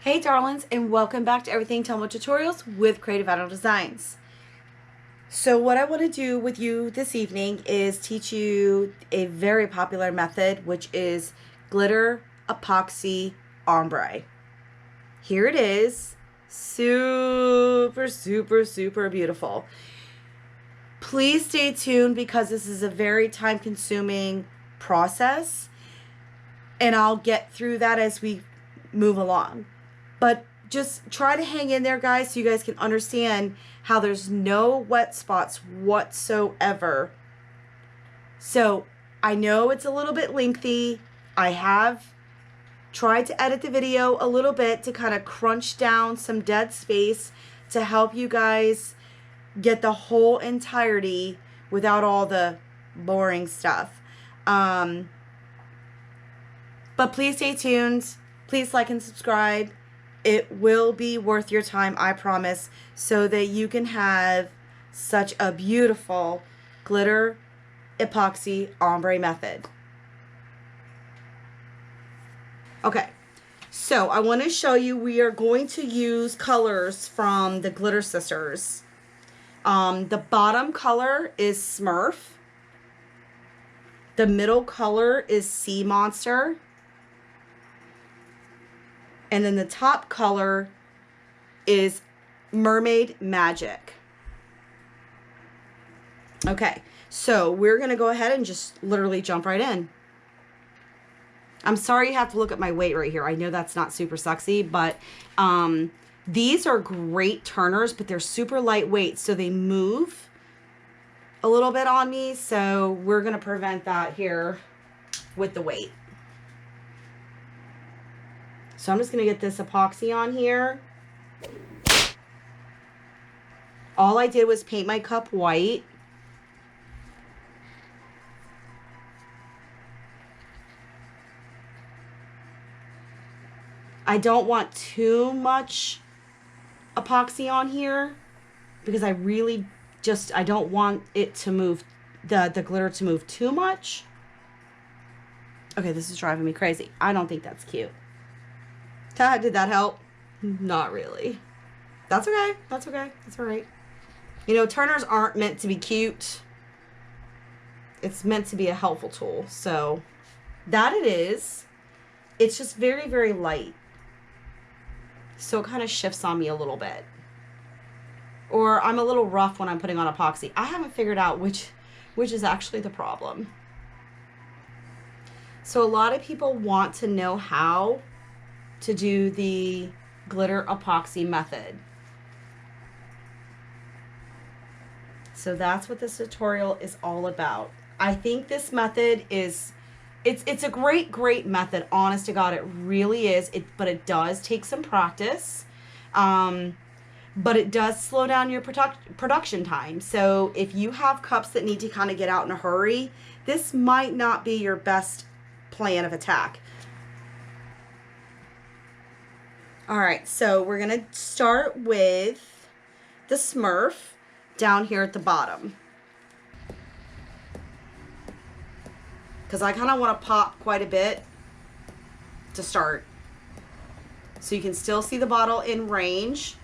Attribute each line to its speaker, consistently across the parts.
Speaker 1: Hey darlings, and welcome back to Everything Tumbler Tutorials with Creative Adult Designs. So what I want to do with you this evening is teach you a very popular method, which is glitter epoxy ombre. Here it is. Super, super, super beautiful. Please stay tuned because this is a very time-consuming process, and I'll get through that as we move along. But just try to hang in there, guys, so you guys can understand how there's no wet spots whatsoever. So I know it's a little bit lengthy. I have tried to edit the video a little bit to kind of crunch down some dead space to help you guys get the whole entirety without all the boring stuff. But please stay tuned. Please like and subscribe. It will be worth your time, I promise, so that you can have such a beautiful glitter epoxy ombre method. Okay, so I want to show you, we are going to use colors from the Glitter Sisters. The bottom color is Smurf. The middle color is Sea Monster. And then the top color is Mermaid Magic. Okay, so we're going to go ahead and just literally jump right in. I'm sorry you have to look at my weight right here. I know that's not super sexy, but these are great turners, but they're super lightweight, so they move a little bit on me. So we're going to prevent that here with the weight. So I'm just going to get this epoxy on here. All I did was paint my cup white. I don't want too much epoxy on here because I really just, I don't want it to move, the glitter to move too much. Okay, this is driving me crazy. I don't think that's cute. Did that help? Not really. That's okay. That's okay. That's all right. You know, turners aren't meant to be cute. It's meant to be a helpful tool. So that it is. It's just very, very light. So it kind of shifts on me a little bit. Or I'm a little rough when I'm putting on epoxy. I haven't figured out which is actually the problem. So a lot of people want to know how to do the glitter epoxy method. So that's what this tutorial is all about. I think this method is, it's a great method, honest to God, it really is. But it does take some practice. But it does slow down your production time. So if you have cups that need to kind of get out in a hurry, this might not be your best plan of attack. All right, so we're gonna start with the Smurf down here at the bottom, because I kind of want to pop quite a bit to start, so you can still see the bottle in range.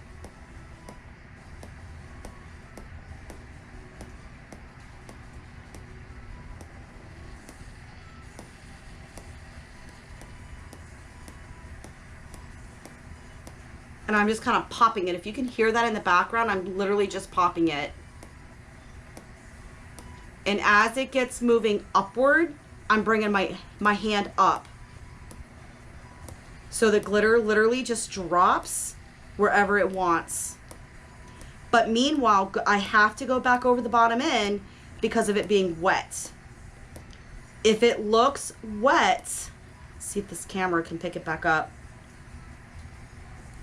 Speaker 1: And I'm just kind of popping it. If you can hear that in the background, I'm literally just popping it. And as it gets moving upward, I'm bringing my hand up. So the glitter literally just drops wherever it wants. But meanwhile, I have to go back over the bottom end because of it being wet. If it looks wet, see if this camera can pick it back up.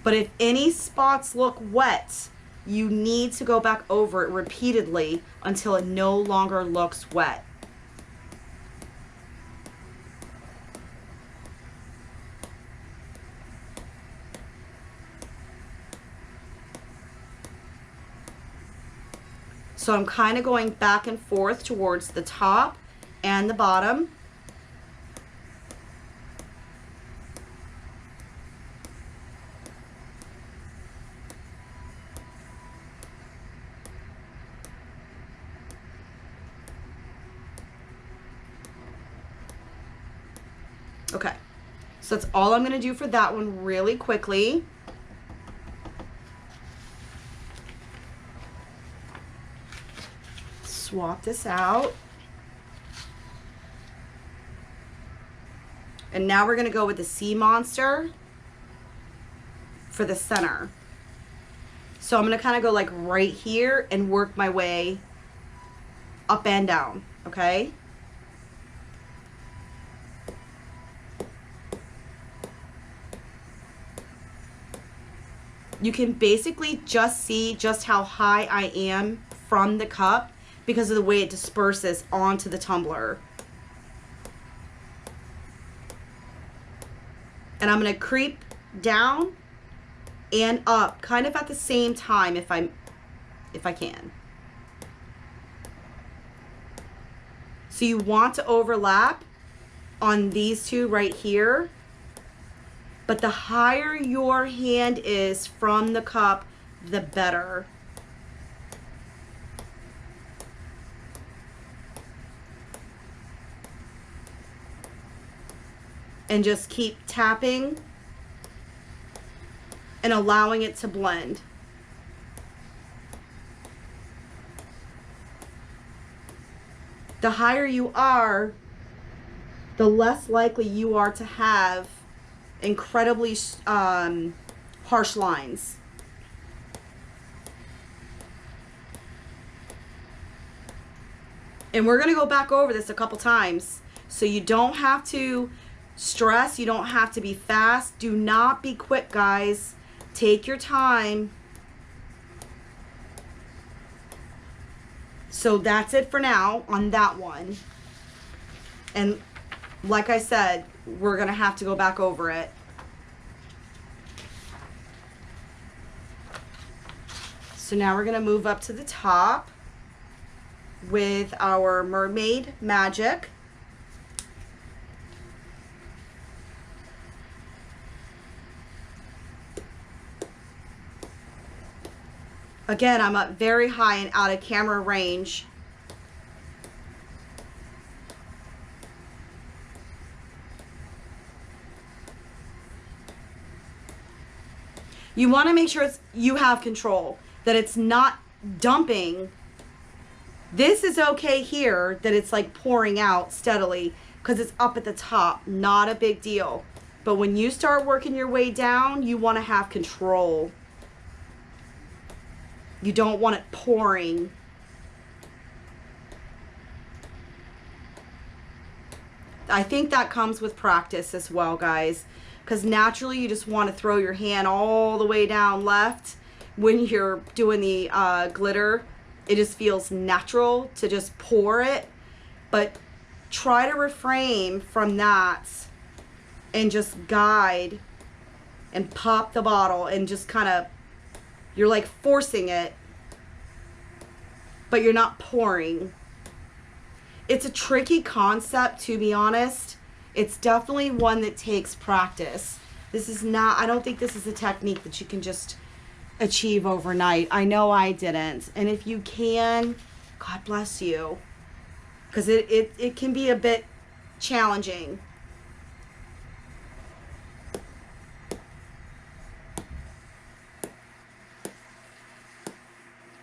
Speaker 1: But if any spots look wet, you need to go back over it repeatedly until it no longer looks wet. So I'm kind of going back and forth towards the top and the bottom. Okay, so that's all I'm gonna do for that one really quickly. Swap this out. And now we're gonna go with the sea monster for the center. So I'm gonna kind of go like right here and work my way up and down, okay? You can basically just see just how high I am from the cup because of the way it disperses onto the tumbler. And I'm gonna creep down and up kind of at the same time if I can. So you want to overlap on these two right here, but the higher your hand is from the cup, the better. And just keep tapping and allowing it to blend. The higher you are, the less likely you are to have incredibly harsh lines. And we're gonna go back over this a couple times, so you don't have to stress, you don't have to be fast. Do not be quick, guys. Take your time. So that's it for now on that one. And like I said, we're gonna have to go back over it. So now we're gonna move up to the top with our Mermaid Magic. Again, I'm up very high and out of camera range. You want to make sure you have control, that it's not dumping. This is okay here, that it's like pouring out steadily because it's up at the top, not a big deal. But when you start working your way down, you want to have control. You don't want it pouring. I think that comes with practice as well, guys, because naturally you just want to throw your hand all the way down left when you're doing the glitter. It just feels natural to just pour it, but try to refrain from that and just guide and pop the bottle and just kind of, you're like forcing it, but you're not pouring. It's a tricky concept, to be honest. It's definitely one that takes practice. This is not, I don't think this is a technique that you can just achieve overnight. I know I didn't. And if you can, God bless you. Because it can be a bit challenging.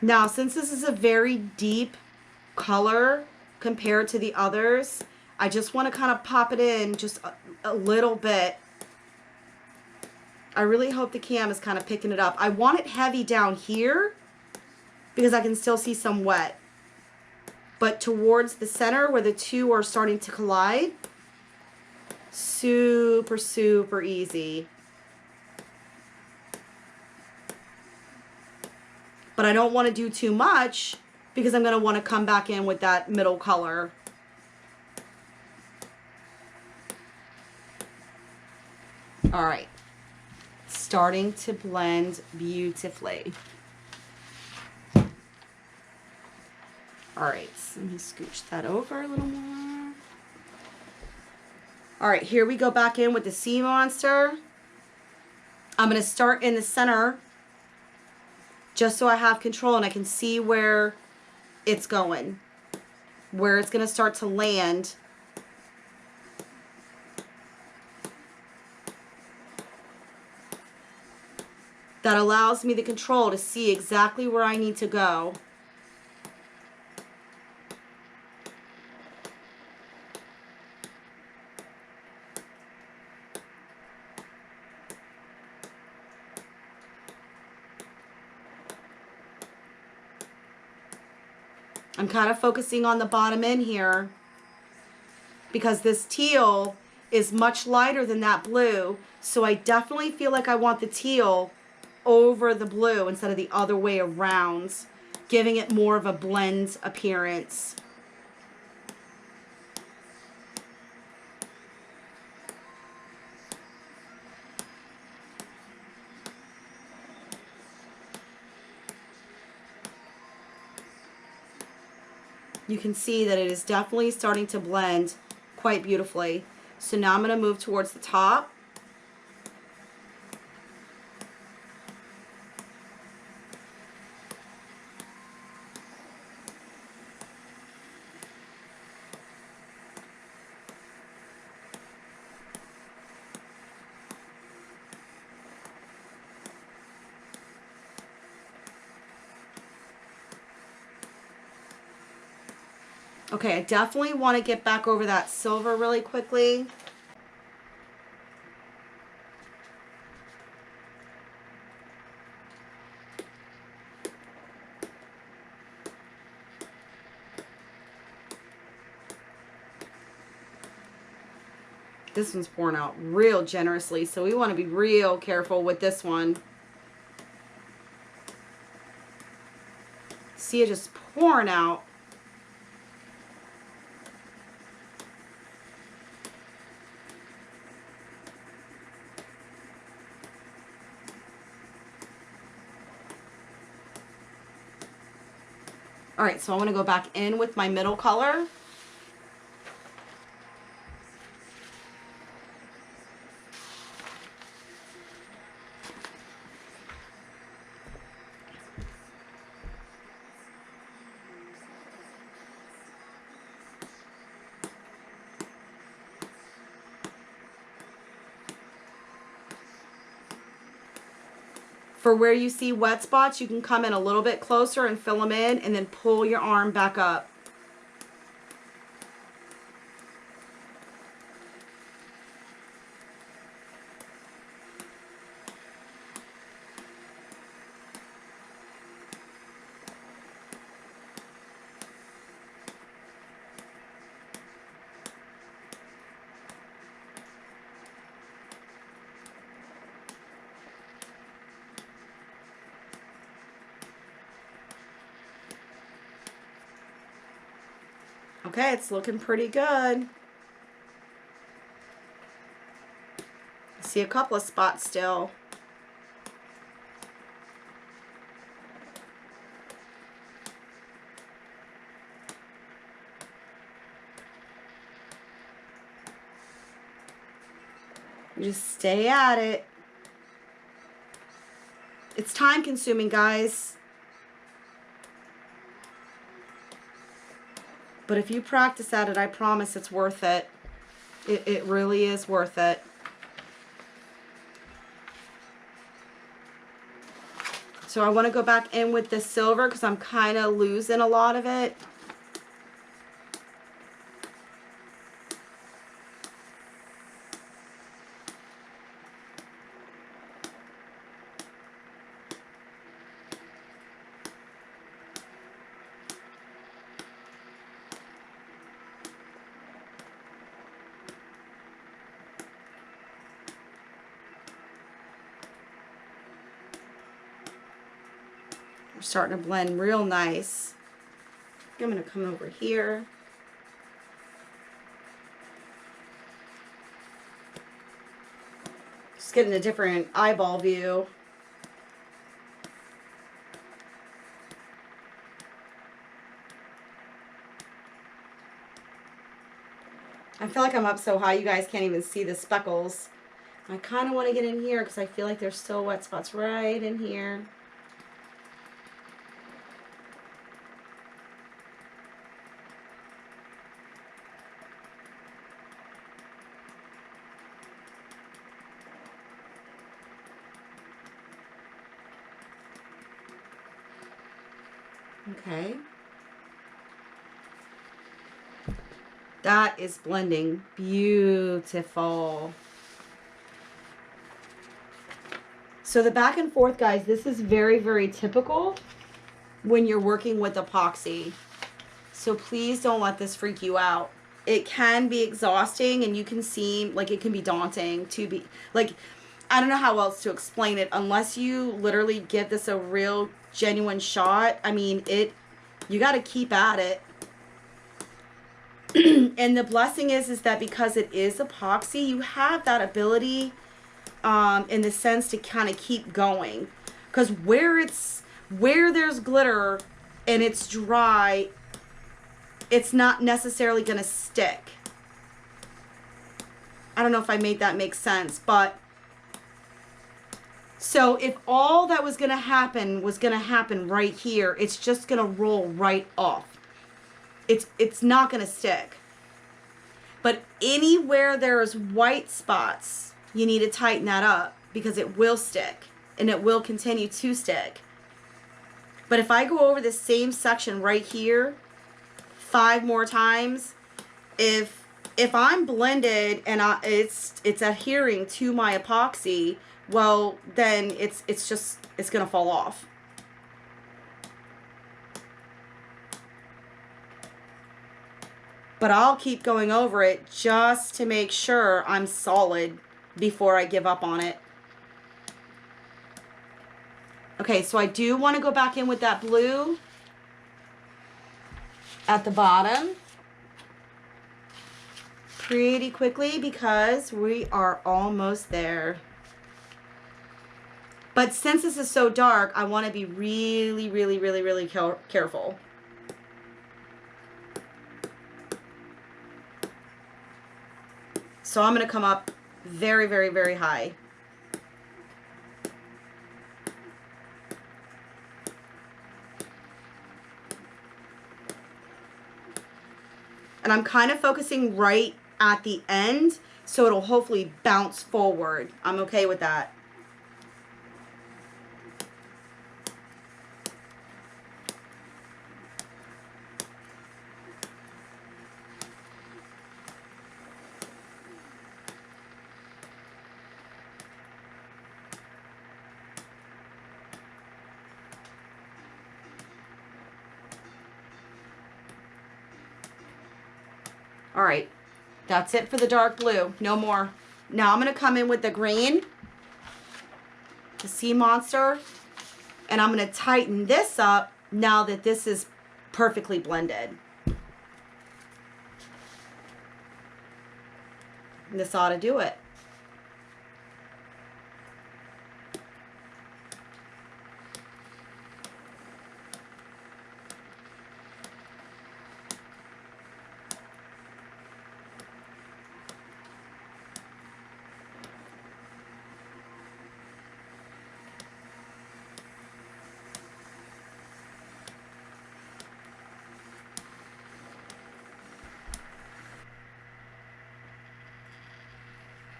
Speaker 1: Now, since this is a very deep color compared to the others, I just want to kind of pop it in just a little bit. I really hope the cam is kind of picking it up. I want it heavy down here because I can still see some wet. But towards the center where the two are starting to collide, super, super easy. But I don't want to do too much because I'm going to want to come back in with that middle color. All right. Starting to blend beautifully. All right. So let me scooch that over a little more. All right. Here we go back in with the sea monster. I'm going to start in the center, just so I have control and I can see where it's going, where it's going to start to land. that allows me the control to see exactly where I need to go. I'm kind of focusing on the bottom end here because this teal is much lighter than that blue, so I definitely feel like I want the teal over the blue instead of the other way around, giving it more of a blend appearance. You can see that it is definitely starting to blend quite beautifully. So now I'm going to move towards the top. Okay, I definitely want to get back over that silver really quickly. This one's pouring out real generously, so we want to be real careful with this one. See it just pouring out. All right, so I want to go back in with my middle color. For where you see wet spots, you can come in a little bit closer and fill them in and then pull your arm back up. Okay, it's looking pretty good. I see a couple of spots still. Just stay at it. It's time consuming, guys. But if you practice at it, I promise it's worth it. It really is worth it. So I want to go back in with the silver because I'm kind of losing a lot of it. Starting to blend real nice. I'm going to come over here. Just getting a different eyeball view. I feel like I'm up so high you guys can't even see the speckles. I kind of want to get in here because I feel like there's still wet spots right in here. Okay. That is blending beautiful. So the back and forth, guys, this is very, very typical when you're working with epoxy. So please don't let this freak you out. It can be exhausting, and you can seem like it can be daunting to be like, I don't know how else to explain it unless you literally give this a real genuine shot. I mean, you got to keep at it. And the blessing is that because it is epoxy, you have that ability in the sense to kind of keep going. Because where there's glitter and it's dry, it's not necessarily going to stick. I don't know if I made that make sense, but so if all that was going to happen right here, it's just going to roll right off. It's not going to stick. But anywhere there's white spots, you need to tighten that up because it will stick and it will continue to stick. But if I go over this same section right here 5 more times, if I'm blended and it's adhering to my epoxy, well, then it's gonna fall off. But I'll keep going over it just to make sure I'm solid before I give up on it. Okay, so I do want to go back in with that blue at the bottom pretty quickly because we are almost there. But since this is so dark, I want to be really, really, really, really careful. So I'm going to come up very, very, very high. And I'm kind of focusing right at the end, so it'll hopefully bounce forward. I'm okay with that. All right, that's it for the dark blue. No more. Now I'm going to come in with the green, the sea monster, and I'm going to tighten this up now that this is perfectly blended. And this ought to do it.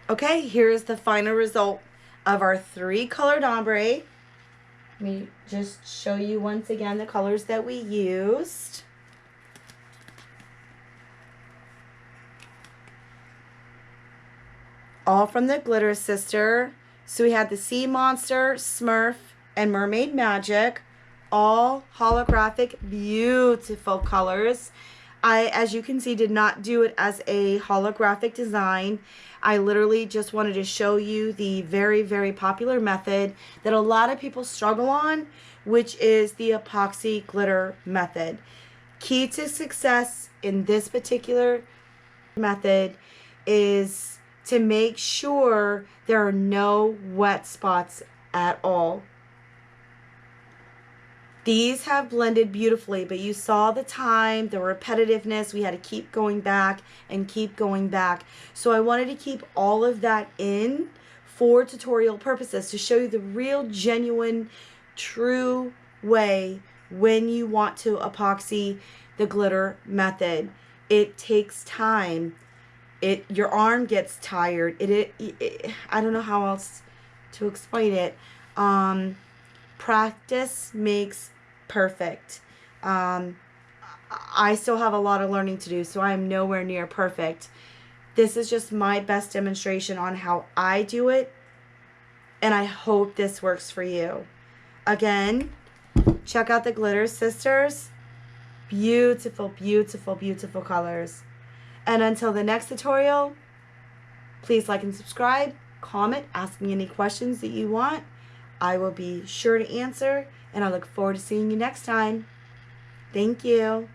Speaker 1: Okay, here's the final result of our 3 colored ombre. Let me just show you once again the colors that we used. All from the Glitter Sister. So we had the Sea Monster, Smurf, and Mermaid Magic. All holographic, beautiful colors. I, as you can see, did not do it as a holographic design. I literally just wanted to show you the very, very popular method that a lot of people struggle on, which is the epoxy glitter method. Key to success in this particular method is to make sure there are no wet spots at all. These have blended beautifully, but you saw the time, the repetitiveness. We had to keep going back and keep going back. So I wanted to keep all of that in for tutorial purposes to show you the real, genuine, true way when you want to epoxy the glitter method. It takes time. Your arm gets tired. I don't know how else to explain it. Practice makes perfect. I still have a lot of learning to do, so I am nowhere near perfect. This is just my best demonstration on how I do it, and I hope this works for you. Again, check out the Glitter Sisters. Beautiful, beautiful, beautiful colors. And until the next tutorial, please like and subscribe, comment, ask me any questions that you want. I will be sure to answer, and I look forward to seeing you next time. Thank you.